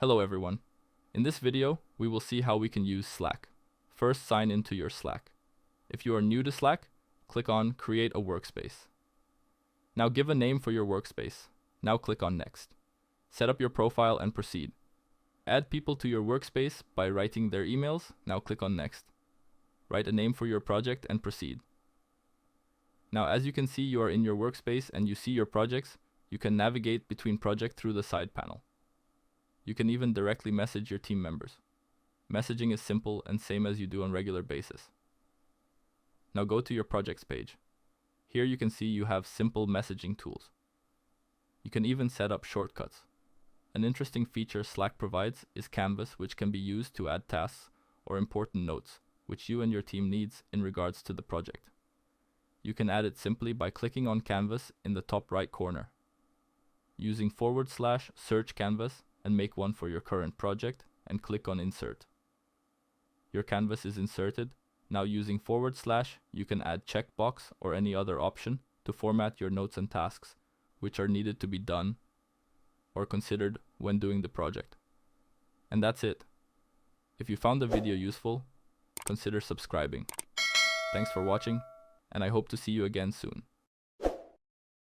Hello everyone. In this video, we will see how we can use Slack. First, sign into your Slack. If you are new to Slack, click on Create a Workspace. Now give a name for your workspace. Now click on Next. Set up your profile and proceed. Add people to your workspace by writing their emails. Now click on Next. Write a name for your project and proceed. Now as you can see, you are in your workspace and you see your projects. You can navigate between projects through the side panel. You can even directly message your team members. Messaging is simple and same as you do on regular basis. Now go to your projects page. Here you can see you have simple messaging tools. You can even set up shortcuts. An interesting feature Slack provides is Canvas, which can be used to add tasks or important notes, which you and your team needs in regards to the project. You can add it simply by clicking on Canvas in the top right corner. Using / search Canvas and make one for your current project and click on Insert. Your canvas is inserted. Now using / you can add checkbox or any other option to format your notes and tasks which are needed to be done or considered when doing the project. And that's it. If you found the video useful, consider subscribing. Thanks for watching, and I hope to see you again soon.